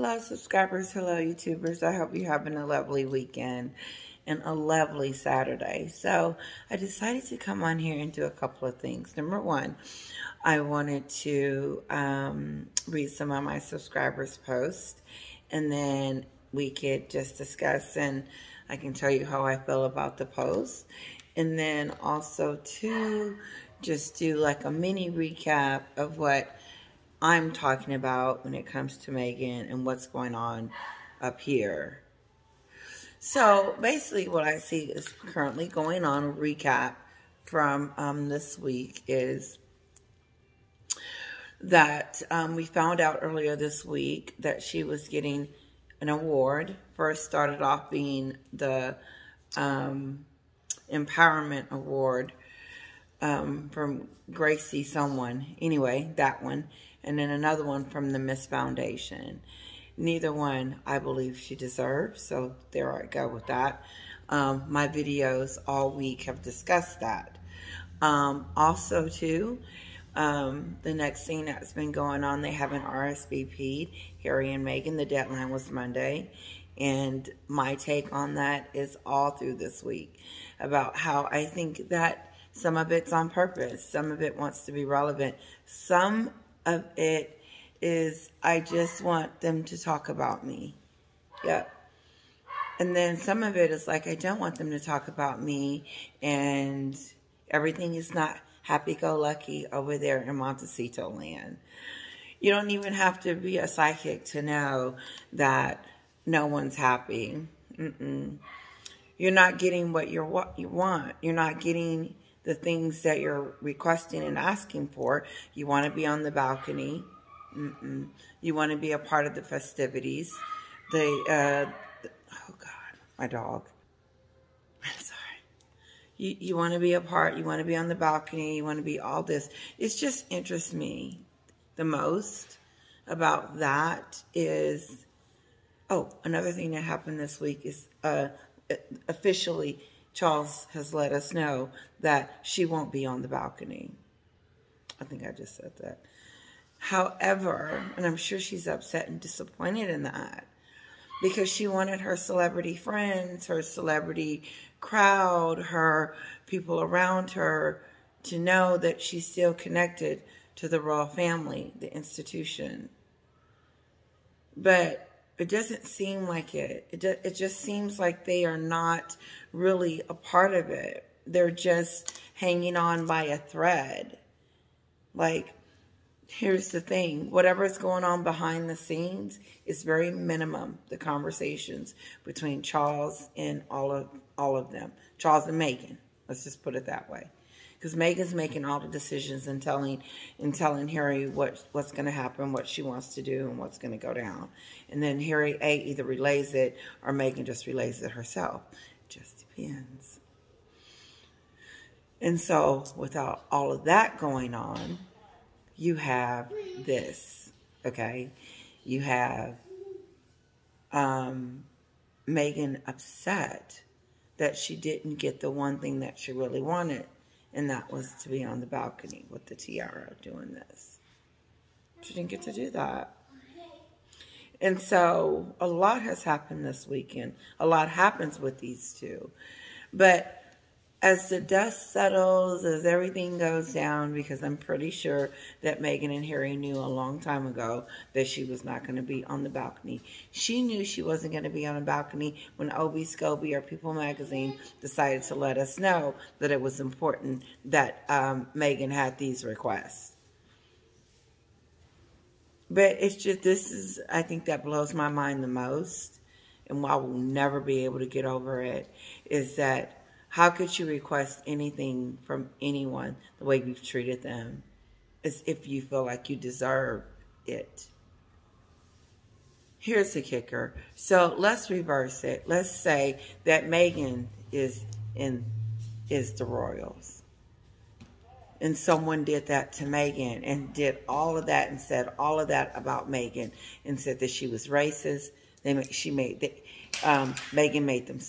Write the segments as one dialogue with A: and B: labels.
A: Hello, subscribers. Hello, YouTubers. I hope you're having a lovely weekend and a lovely Saturday. So I decided to come on here and do a couple of things. Number one, I wanted to read some of my subscribers' posts, and then we could just discuss, and I can tell you how I feel about the post. And then also to just do like a mini recap of what I'm talking about when it comes to Megan and what's going on up here. So basically what I see is currently going on, a recap from this week, is that we found out earlier this week that she was getting an award. First started off being the Empowerment Award from Gracie someone. Anyway, that one. And then another one from the Miss Foundation. Neither one I believe she deserves, so there I go with that. My videos all week have discussed that. Also, too, the next thing that's been going on, they haven't RSVP'd Harry and Megan. The deadline was Monday. And my take on that is all through this week about how I think that some of it's on purpose. Some of it wants to be relevant. Some of it is, I just want them to talk about me. Yep. And then some of it is like, I don't want them to talk about me, and everything is not happy-go-lucky over there in Montecito land. You don't even have to be a psychic to know that no one's happy. You're not getting what you want. You're not getting the things that you're requesting and asking for. You want to be on the balcony. You want to be a part of the festivities. Oh God, my dog. I'm sorry. You want to be a part. You want to be on the balcony. You want to be all this. It just interests me the most about that is, oh, another thing that happened this week is officially Charles has let us know that she won't be on the balcony. I think I just said that. However, and I'm sure she's upset and disappointed in that, because she wanted her celebrity friends, her celebrity crowd, her people around her to know that she's still connected to the royal family, the institution. But it doesn't seem like it. It just seems like they are not really a part of it. They're just hanging on by a thread. Like, here's the thing. Whatever's going on behind the scenes is very minimum, the conversations between Charles and all of them. Charles and Megan. Let's just put it that way. Because Megan's making all the decisions and telling Harry what's going to happen, what she wants to do, and what's going to go down. And then Harry either relays it or Megan just relays it herself. It just depends. And so, without all of that going on, you have this, okay? You have Megan upset that she didn't get the one thing that she really wanted. And that was to be on the balcony with the tiara doing this. She didn't get to do that. And so a lot has happened this weekend. A lot happens with these two. But as the dust settles, as everything goes down, because I'm pretty sure that Megan and Harry knew a long time ago that she was not going to be on the balcony. She knew she wasn't going to be on a balcony when Obi Scobie or People Magazine decided to let us know that it was important that Megan had these requests. But it's just, this is, I think that blows my mind the most, and why we'll never be able to get over it, is that how could you request anything from anyone the way you've treated them, as if you feel like you deserve it? Here's the kicker. So let's reverse it. Let's say that Megan is the Royals, and someone did that to Megan and did all of that and said all of that about Megan and said that she was racist. Megan made them.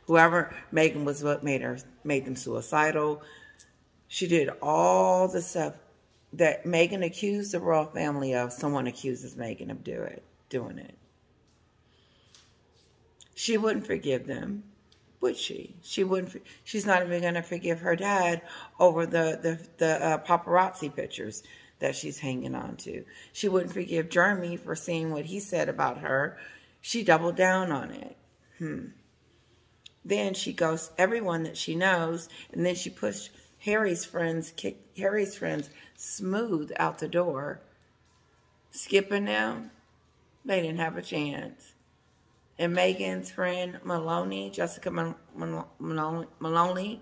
A: Whoever Megan was, what made them suicidal. She did all the stuff that Megan accused the royal family of. Someone accuses Megan of doing it. doing it. She wouldn't forgive them, would she? She wouldn't. She's not even going to forgive her dad over the paparazzi pictures that she's hanging on to. She wouldn't forgive Jeremy for seeing what he said about her. She doubled down on it. Then she ghosts everyone that she knows, and then she pushed Harry's friends, kicked Harry's friends smooth out the door. Skipping them, they didn't have a chance. And Megan's friend Maloney, Jessica Maloney,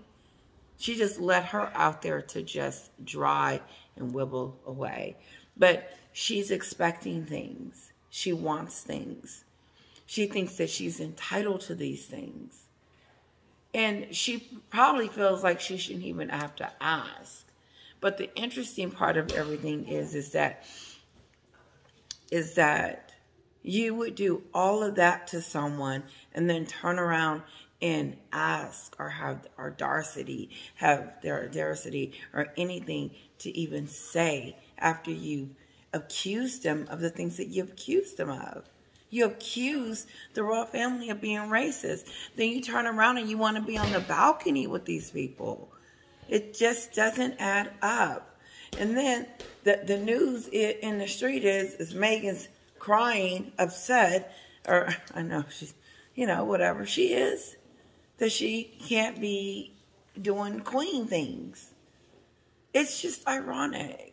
A: she just let her out there to just dry and wibble away. But she's expecting things. She wants things. She thinks that she's entitled to these things. And she probably feels like she shouldn't even have to ask. But the interesting part of everything is that you would do all of that to someone and then turn around and ask or have their audacity or anything to even say after you accused them of the things that you accused them of. You accuse the royal family of being racist. Then you turn around and you want to be on the balcony with these people. It just doesn't add up. And then the news in the street is Megan's crying, upset, or I know she's, whatever she is, that she can't be doing queen things. It's just ironic.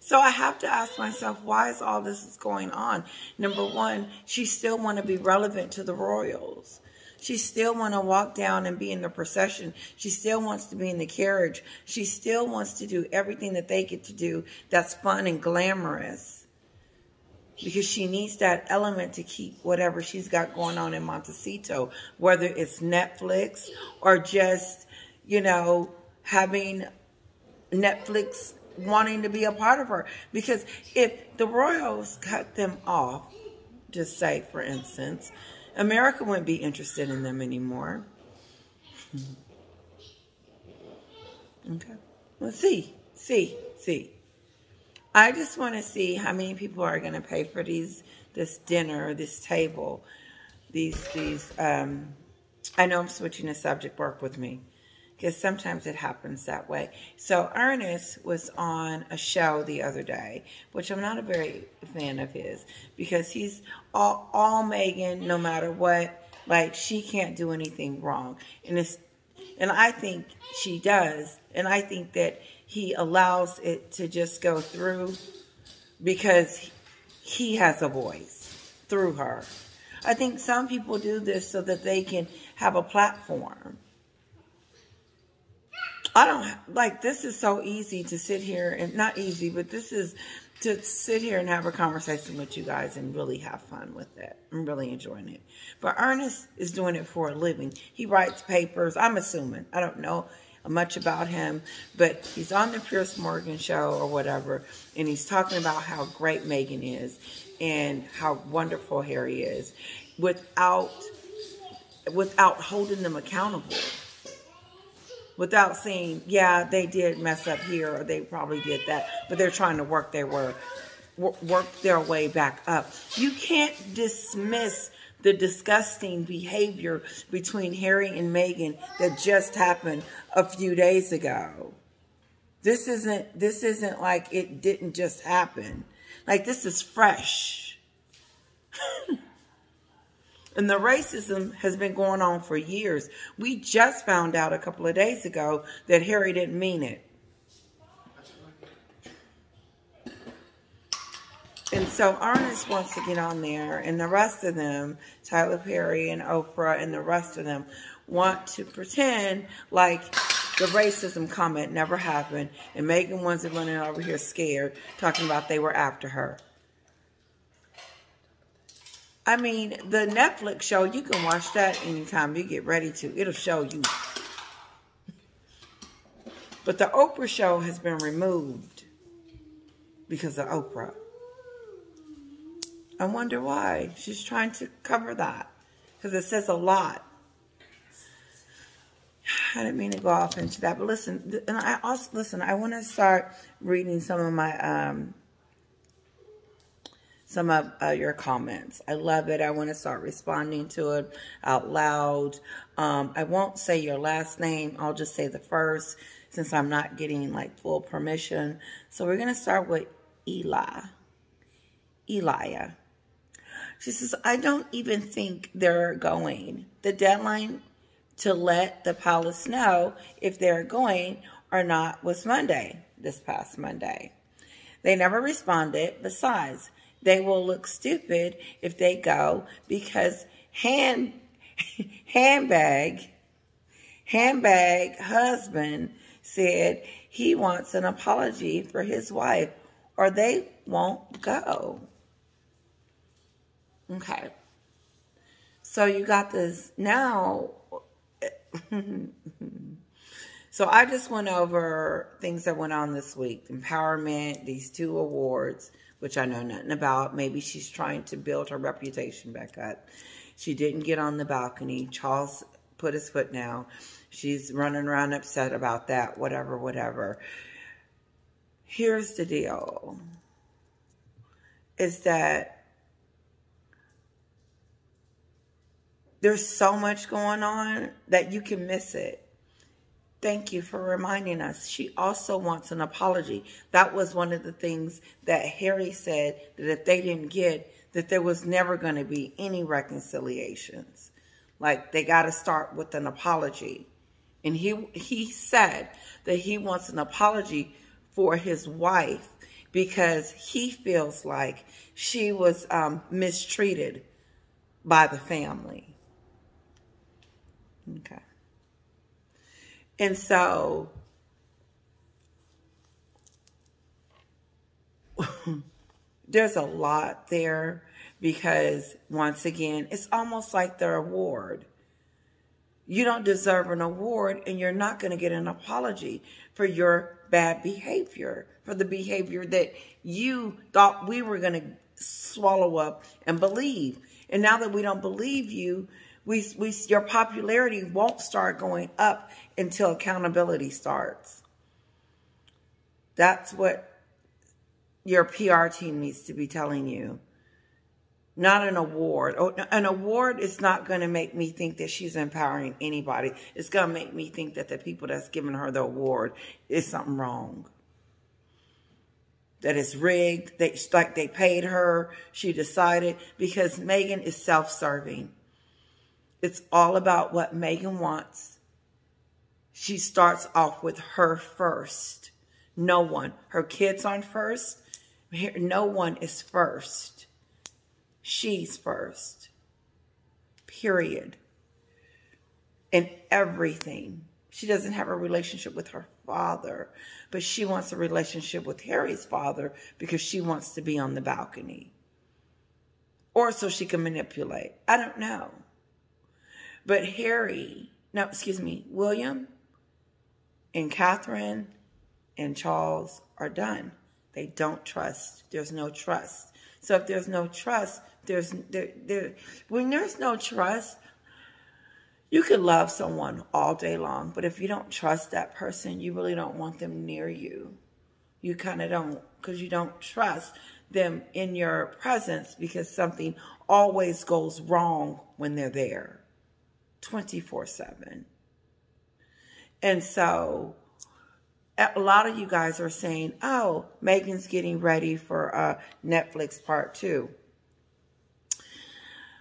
A: So I have to ask myself, why is all this going on? Number one, she still want to be relevant to the royals. She still want to walk down and be in the procession. She still wants to be in the carriage. She still wants to do everything that they get to do that's fun and glamorous. Because she needs that element to keep whatever she's got going on in Montecito, whether it's Netflix or just, having Netflix wanting to be a part of her. Because if the royals cut them off, just say, for instance, America wouldn't be interested in them anymore. Okay. Let's see. I just want to see how many people are going to pay for this dinner, this table. I know I'm switching the subject, work with me, because sometimes it happens that way. So Ernest was on a show the other day, which I'm not a very fan of his, because he's all Megan, no matter what. Like, she can't do anything wrong. And I think she does. And I think that he allows it to just go through because he has a voice through her. I think some people do this so that they can have a platform. This is so easy to sit here, and not easy, but this is to sit here and have a conversation with you guys and really have fun with it. I'm really enjoying it. But Ernest is doing it for a living. He writes papers. I'm assuming. I don't know much about him, but he's on the Piers Morgan show or whatever, and he's talking about how great Meghan is and how wonderful Harry is without holding them accountable. Without saying, yeah, they did mess up here or they probably did that, but they're trying to work their way back up. You can't dismiss the disgusting behavior between Harry and Meghan that just happened a few days ago. This isn't like it didn't just happen. Like, this is fresh. And the racism has been going on for years. We just found out a couple of days ago that Harry didn't mean it. And so Ernest wants to get on there, and the rest of them, Tyler Perry and Oprah and the rest of them, want to pretend like the racism comment never happened, and Meghan wasn't running over here scared, talking about they were after her. I mean, the Netflix show, you can watch that anytime you get ready to. It'll show you. But the Oprah show has been removed because of Oprah. I wonder why. She's trying to cover that because it says a lot. I didn't mean to go off into that, but listen. And I want to start reading some of my some of your comments. I love it. I want to start responding to it out loud. I won't say your last name. I'll just say the first, since I'm not getting like full permission. So we're going to start with Elia. She says, I don't even think they're going. The deadline to let the palace know if they're going or not was Monday, this past Monday. They never responded. Besides, they will look stupid if they go because handbag husband said he wants an apology for his wife or they won't go. Okay. So you got this now. So I just went over things that went on this week. Empowerment, these 2 awards, which I know nothing about. Maybe she's trying to build her reputation back up. She didn't get on the balcony. Charles put his foot down. She's running around upset about that, whatever. Here's the deal. Is that there's so much going on that you can miss it. Thank you for reminding us. She also wants an apology. That was one of the things that Harry said, that if they didn't get, that there was never going to be any reconciliations. Like, they got to start with an apology. And he said that he wants an apology for his wife because he feels like she was mistreated by the family. Okay. And so, there's a lot there because, once again, it's almost like their award. You don't deserve an award and you're not going to get an apology for your bad behavior, for the behavior that you thought we were going to swallow up and believe. And now that we don't believe you, your popularity won't start going up until accountability starts. That's what your PR team needs to be telling you. Not an award. An award is not going to make me think that she's empowering anybody. It's going to make me think that the people that's giving her the award is something wrong. That it's rigged. Like they paid her. She decided. Because Meghan is self-serving. It's all about what Meghan wants. She starts off with her first. No one. Her kids aren't first. No one is first. She's first. Period. In everything. She doesn't have a relationship with her father, but she wants a relationship with Harry's father because she wants to be on the balcony. Or so she can manipulate. I don't know. But William and Catherine and Charles are done. They don't trust. There's no trust. So if there's no trust, when there's no trust, you could love someone all day long. But if you don't trust that person, you really don't want them near you. You kind of don't, because you don't trust them in your presence because something always goes wrong when they're there. 24/7. And so a lot of you guys are saying, oh, Meghan's getting ready for Netflix Part 2.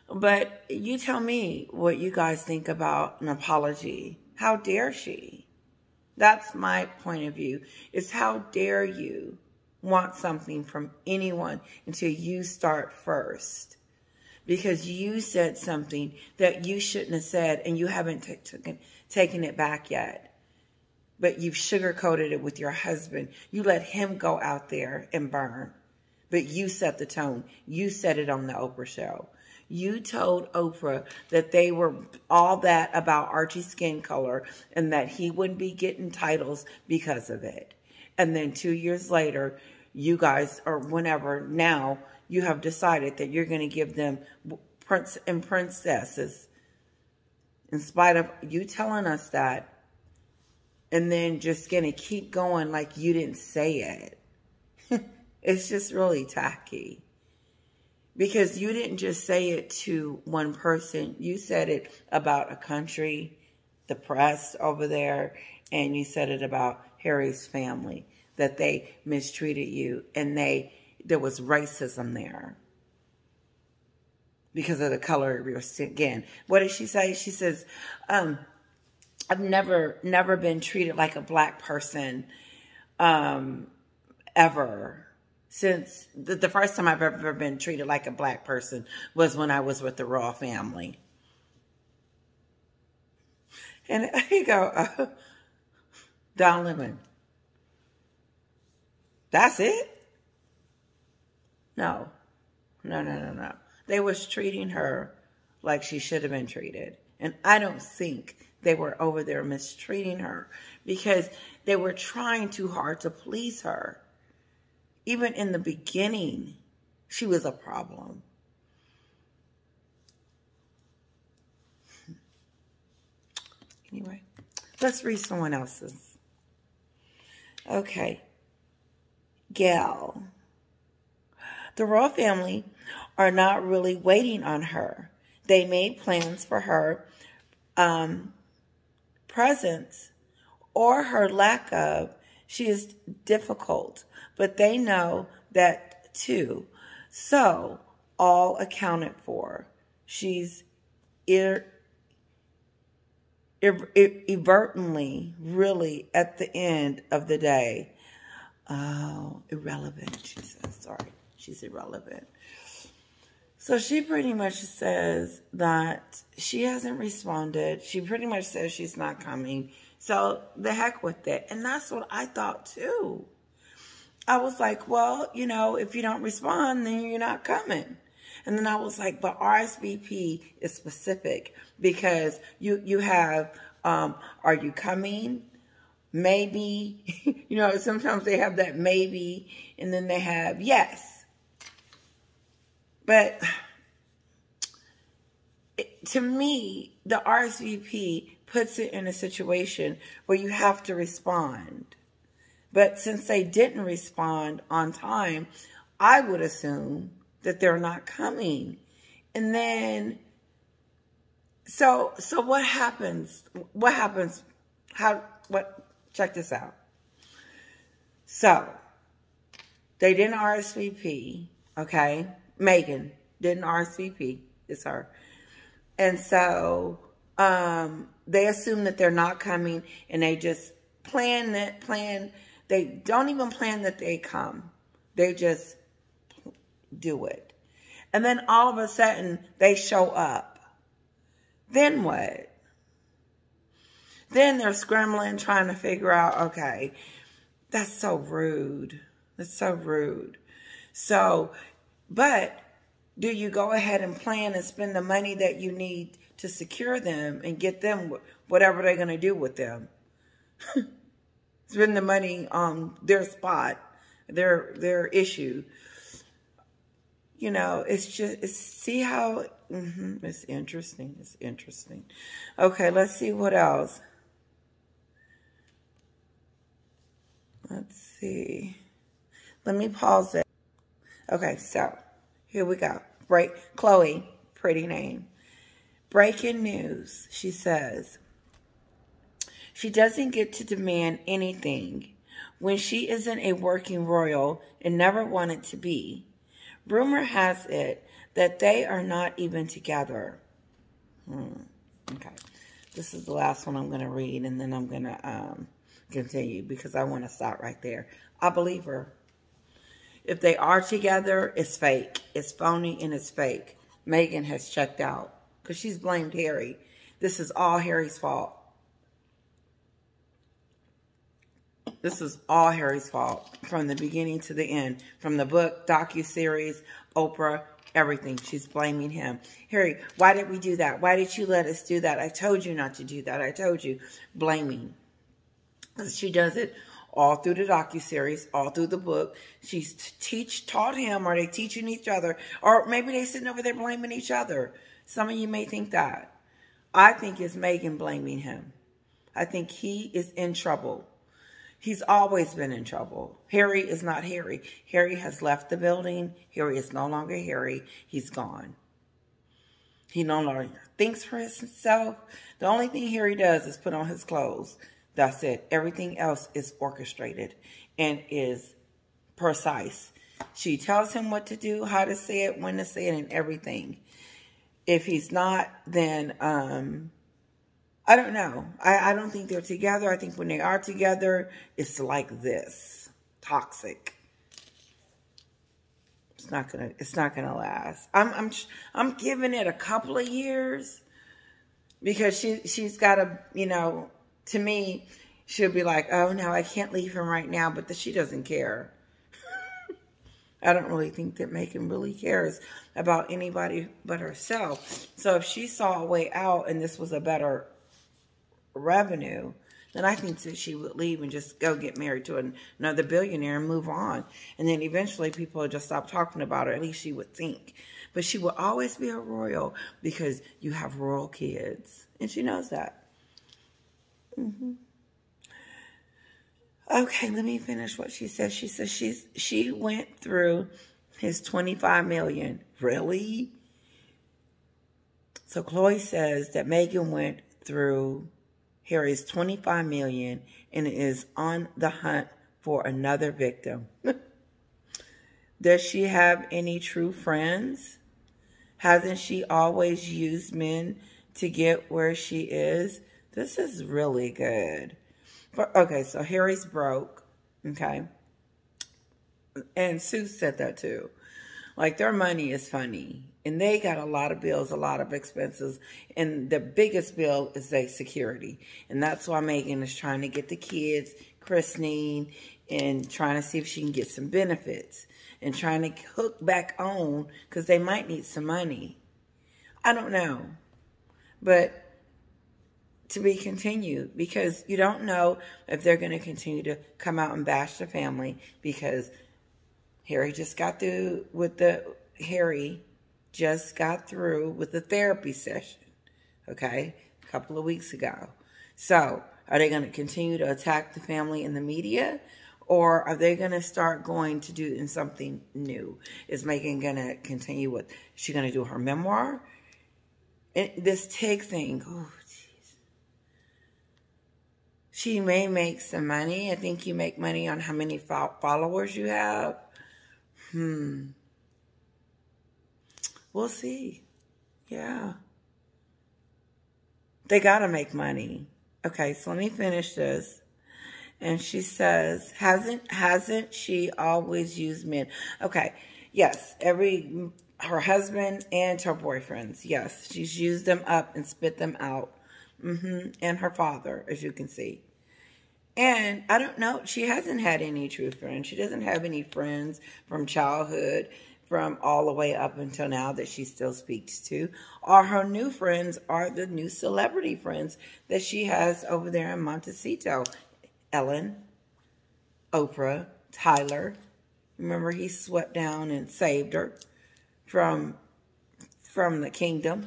A: But you tell me what you guys think about an apology. How dare she? That's my point of view. It's how dare you want something from anyone until you start first. Because you said something that you shouldn't have said and you haven't taken it back yet. But you've sugarcoated it with your husband. You let him go out there and burn. But you set the tone. You said it on the Oprah show. You told Oprah that they were all that about Archie's skin color and that he wouldn't be getting titles because of it. And then 2 years later, you guys, or whenever now, you have decided that you're going to give them prince and princesses in spite of you telling us that, and then just going to keep going like you didn't say it. It's just really tacky. Because you didn't just say it to one person. You said it about a country, the press over there, and you said it about Harry's family, that they mistreated you and there was racism there because of the color of your skin. Again, what did she say? She says, I've never been treated like a black person ever. Since the first time I've ever been treated like a black person was when I was with the royal family. And you go, Don Lemon, that's it? No. They was treating her like she should have been treated. And I don't think they were over there mistreating her because they were trying too hard to please her. Even in the beginning, she was a problem. Anyway, let's read someone else's. Okay. Gail. The royal family are not really waiting on her. They made plans for her presence or her lack of. She is difficult, but they know that too. So, all accounted for. She's inadvertently, really, at the end of the day, irrelevant, she says. Sorry, she's irrelevant. So she pretty much says that she hasn't responded. She pretty much says she's not coming. So the heck with it. And that's what I thought too. I was like, well, you know, if you don't respond, then you're not coming. And then I was like, but RSVP is specific because you have, are you coming? Maybe. You know, sometimes they have that maybe, and then they have yes. But to me, the RSVP puts it in a situation where you have to respond. But since they didn't respond on time, I would assume that they're not coming. And then, so what happens? What happens? Check this out. So, they didn't RSVP, okay? Megan didn't RSVP. It's her. And so, they assume that they're not coming, and they just plan. They don't even plan that they come. They just do it. And then all of a sudden, they show up. Then what? Then they're scrambling, trying to figure out, okay, that's so rude. That's so rude. So, but do you go ahead and plan and spend the money that you need to secure them and get them whatever they're going to do with them? Spend the money on their spot, their issue. You know, see how, it's interesting. It's interesting. Okay, let's see what else. Let's see. Let me pause it. Okay, so here we go. Chloe, pretty name. Breaking news, she says. She doesn't get to demand anything when she isn't a working royal and never wanted to be. Rumor has it that they are not even together. Okay. This is the last one I'm going to read, and then I'm going to continue because I want to stop right there. I believe her. If they are together, it's fake. It's phony and it's fake. Meghan has checked out because she's blamed Harry. This is all Harry's fault. This is all Harry's fault from the beginning to the end. From the book, docuseries, Oprah, everything. She's blaming him. Harry, why did we do that? Why did you let us do that? I told you not to do that. I told you. Blaming. She does it all through the docuseries, all through the book. She's taught him, or they teaching each other, or maybe they sitting over there blaming each other. Some of you may think that. I think it's Meghan blaming him. I think he is in trouble. He's always been in trouble. Harry is not Harry. Harry has left the building. Harry is no longer Harry. He's gone. He no longer thinks for himself. The only thing Harry does is put on his clothes. That's it. Everything else is orchestrated and is precise. She tells him what to do, how to say it, when to say it, and everything. If he's not, then I don't know. I don't think they're together. I think when they are together, it's like this. Toxic. It's not gonna last. I'm giving it a couple of years because she's gotta, you know, to me, she'll be like, oh no, I can't leave him right now, but she doesn't care. I don't really think that Megan really cares about anybody but herself. So if she saw a way out and this was a better revenue, then I think that she would leave and just go get married to another billionaire and move on. And then eventually people would just stop talking about her. At least she would think. But she will always be a royal because you have royal kids. And she knows that. Okay, let me finish what she says. She says she went through his $25 million. Really? So Chloe says that Megan went through Harry's $25 million and is on the hunt for another victim. Does she have any true friends? Hasn't she always used men to get where she is? This is really good. Okay, so Harry's broke, okay? And Sue said that too. Like, their money is funny. And they got a lot of bills, a lot of expenses. And the biggest bill is their security. And that's why Megan is trying to get the kids christening and trying to see if she can get some benefits. And trying to hook back on because they might need some money. I don't know. But to be continued, because you don't know if they're going to continue to come out and bash the family, because Harry just got through with the therapy session, okay, a couple of weeks ago. So are they going to continue to attack the family in the media, or are they going to start going to do something new? Is Megan going to continue with, is she going to do her memoir? And this Tig thing, oh, she may make some money. I think you make money on how many followers you have. We'll see. Yeah. They got to make money. Okay, so let me finish this. And she says, hasn't she always used men? Okay, yes, her husband and her boyfriends. Yes, she's used them up and spit them out. And her father, as you can see. And I don't know, she hasn't had any true friends. She doesn't have any friends from childhood, from all the way up until now that she still speaks to. Or her new friends are the new celebrity friends that she has over there in Montecito. Ellen, Oprah, Tyler. Remember, he swept down and saved her from the kingdom.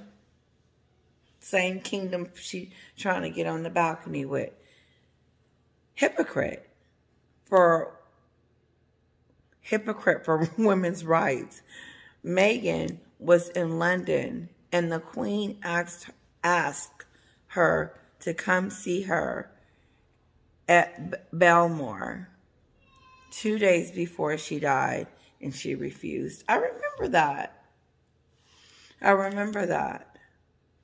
A: Same kingdom she trying to get on the balcony with. Hypocrite for women's rights. Meghan was in London and the Queen asked her to come see her at Belmore 2 days before she died, and she refused. I remember that.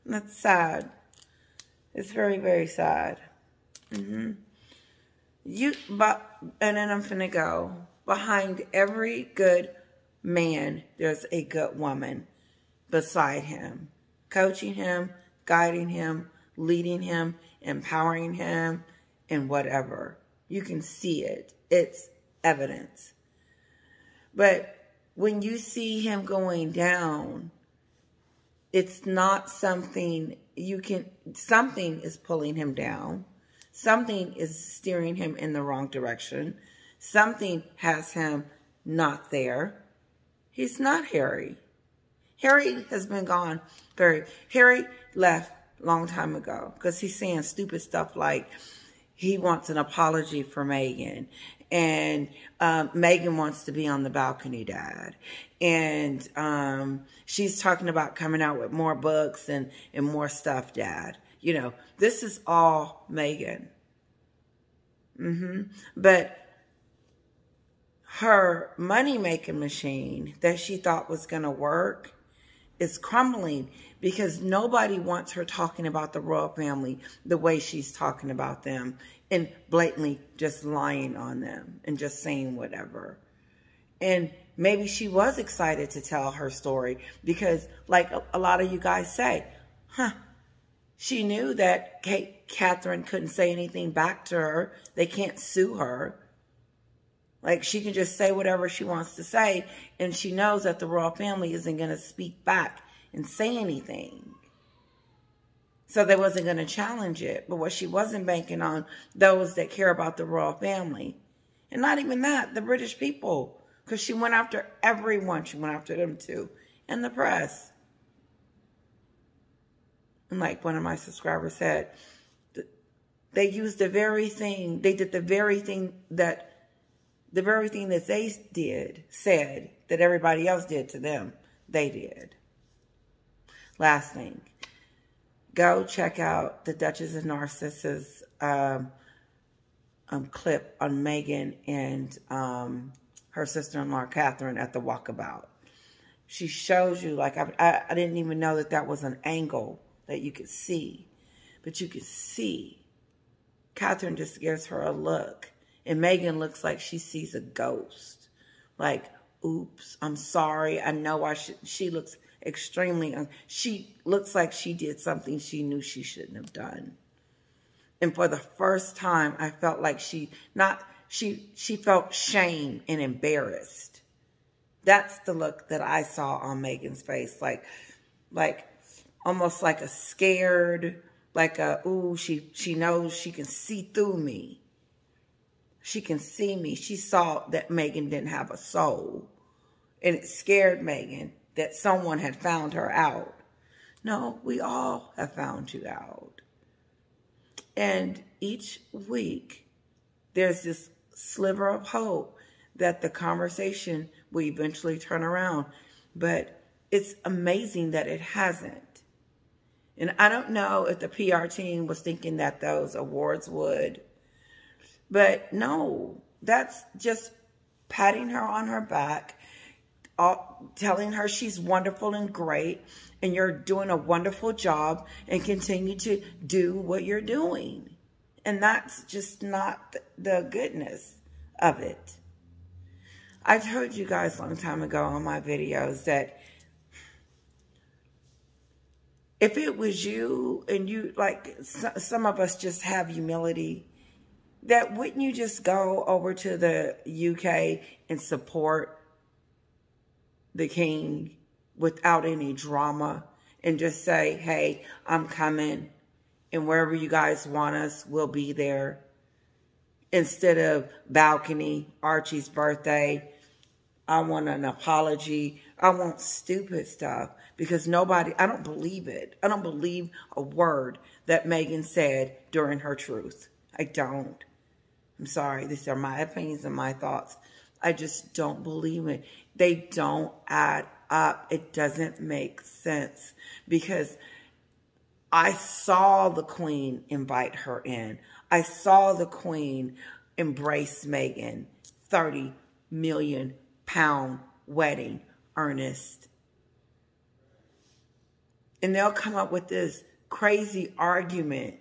A: That's sad. It's very, very sad. And then I'm finna go. Behind every good man, there's a good woman beside him. Coaching him, guiding him, leading him, empowering him, and whatever. You can see it. It's evidence. But when you see him going down, it's not something something is pulling him down. Something is steering him in the wrong direction. Something has him not there. He's not Harry. Harry has been gone. Harry left a long time ago because he's saying stupid stuff like he wants an apology for Megan. And Megan wants to be on the balcony, Dad. And she's talking about coming out with more books and more stuff, Dad. You know, this is all Megan. But her money-making machine that she thought was going to work is crumbling because nobody wants her talking about the royal family the way she's talking about them and blatantly just lying on them and just saying whatever. And maybe she was excited to tell her story because, like a lot of you guys say, she knew that Catherine couldn't say anything back to her. They can't sue her. Like, she can just say whatever she wants to say, and she knows that the royal family isn't going to speak back and say anything. So they wasn't going to challenge it. But what she wasn't banking on, those that care about the royal family. And not even that, the British people. Because she went after everyone. She went after them too. And the press. And like one of my subscribers said, they used the very thing, they did the very thing that they said that everybody else did to them, they did. Last thing, go check out the Duchess of Narcissus clip on Meghan and her sister-in-law Catherine at the walkabout. She shows you, like, I didn't even know that was an angle that you could see. But you could see Catherine just gives her a look. And Meghan looks like she sees a ghost. Like, oops, I'm sorry. I know I should. She looks extremely, she looks like she did something she knew she shouldn't have done. And for the first time, I felt like she felt shame and embarrassed. That's the look that I saw on Meghan's face. Like almost like a scared, like a, ooh, she knows she can see through me. She can see me. She saw that Meghan didn't have a soul. And it scared Meghan that someone had found her out. No, we all have found you out. And each week, there's this sliver of hope that the conversation will eventually turn around. But it's amazing that it hasn't. And I don't know if the PR team was thinking that those awards would. But no, that's just patting her on her back, telling her she's wonderful and great, and you're doing a wonderful job, and continue to do what you're doing. And that's just not the goodness of it. I told you guys a long time ago on my videos that if it was you, and you, like, some of us just have humility, that wouldn't you just go over to the UK and support the king without any drama and just say, hey, I'm coming, and wherever you guys want us, we'll be there. Instead of balcony, Archie's birthday, I want an apology. I want stupid stuff because nobody, I don't believe it. I don't believe a word that Meghan said during her truth. I don't. I'm sorry. These are my opinions and my thoughts. I just don't believe it. They don't add up. It doesn't make sense because I saw the Queen invite her in. I saw the Queen embrace Meghan. 30 million pound wedding, Ernest. And they'll come up with this crazy argument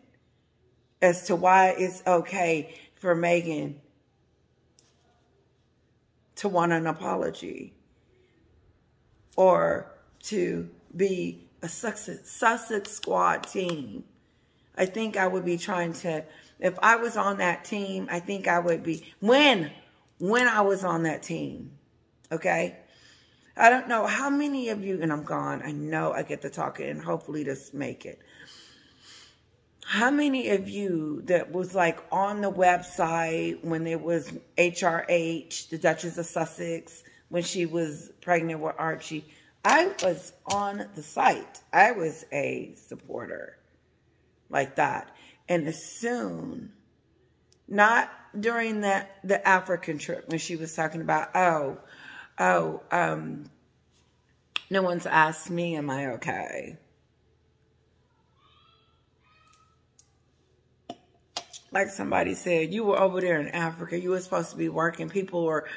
A: as to why it's okay for Meghan to want an apology or to be a Sussex squad team. I think I would be trying to, if I was on that team, I think I would be, when I was on that team, okay? I don't know how many of you, and I'm gone, I know I get to talking and hopefully this make it. How many of you that was like on the website when it was HRH, the Duchess of Sussex, when she was pregnant with Archie? I was on the site. I was a supporter like that. And as soon Not during the African trip when she was talking about, no one's asked me, am I okay? Like somebody said, you were over there in Africa. You were supposed to be working. People were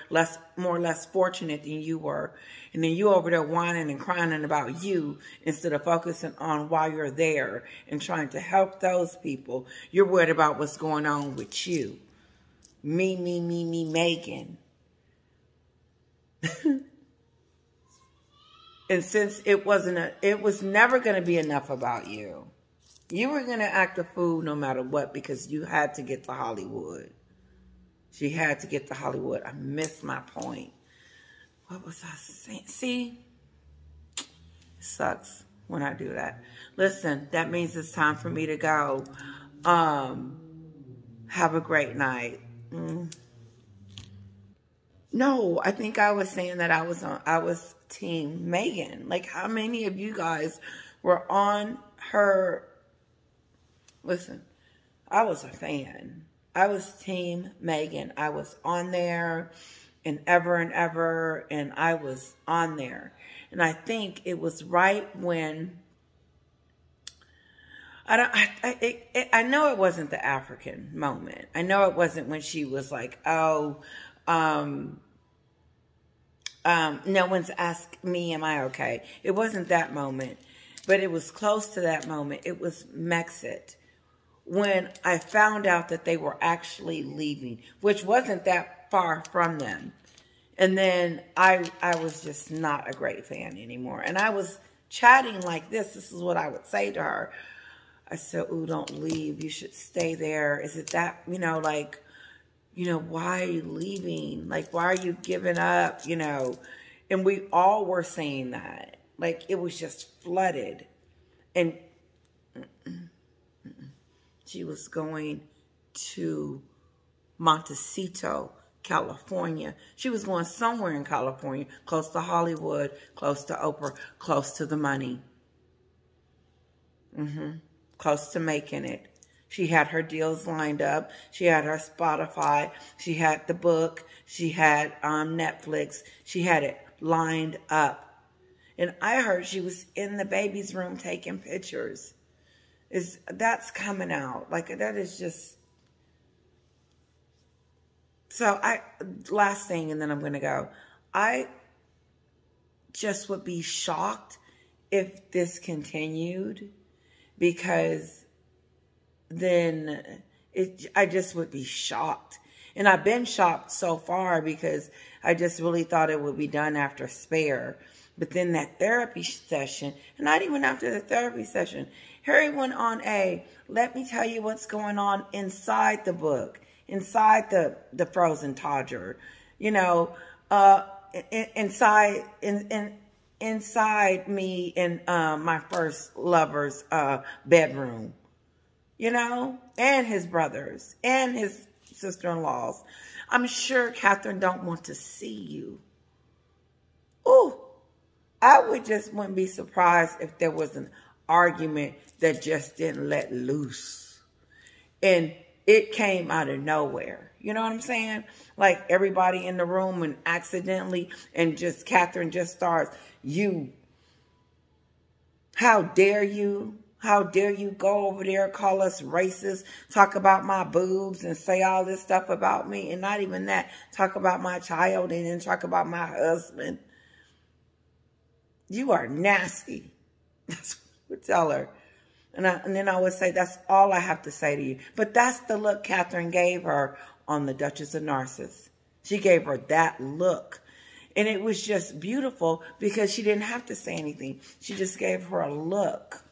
A: more or less fortunate than you were. And then you over there whining and crying about you instead of focusing on why you're there and trying to help those people. You're worried about what's going on with you. Me, Megan. And since it was never going to be enough about you. You were going to act a fool no matter what because you had to get to Hollywood. She had to get to Hollywood. I missed my point. What was I saying? See? It sucks when I do that. Listen, that means it's time for me to go. Have a great night. No, I think I was saying that I was Team Megan. Like, how many of you guys were on her... Listen, I was a fan. I was Team Megan. I was on there and ever, and I was on there. And I think it was right when I know it wasn't the African moment. I know it wasn't when she was like, no one's asked me, am I okay? It wasn't that moment, but it was close to that moment. It was Mexit. When I found out that they were actually leaving, which wasn't that far from them. And then I was just not a great fan anymore. And I was chatting like this. This is what I would say to her. I said, ooh, don't leave. You should stay there. Is it that, why are you leaving? Like, why are you giving up, And we all were saying that. Like, it was just flooded. And... she was going to Montecito, California. She was going somewhere in California, close to Hollywood, close to Oprah, close to the money. Close to making it. She had her deals lined up. She had her Spotify. She had the book. She had Netflix. She had it lined up. And I heard she was in the baby's room taking pictures. That's coming out. Like, that is just... So, last thing, and then I'm going to go. I just would be shocked if this continued, because then I just would be shocked. And I've been shocked so far because I just really thought it would be done after Spare. But then that therapy session, and not even after the therapy session, Harry went on let me tell you what's going on inside the book, inside the frozen toddler, inside me in my first lover's bedroom, and his brothers and his sister-in-laws. I'm sure Catherine don't want to see you. Ooh, I wouldn't be surprised if there was an argument that just didn't let loose. And it came out of nowhere. You know what I'm saying? Like everybody in the room and accidentally, and just Catherine just starts, how dare you? How dare you go over there, call us racist, talk about my boobs and say all this stuff about me. And not even that, talk about my child and then talk about my husband. You are nasty. That's what I would tell her. And then I would say, that's all I have to say to you. But that's the look Catherine gave her on the Duchess of Narcissus. She gave her that look. And it was just beautiful because she didn't have to say anything. She just gave her a look.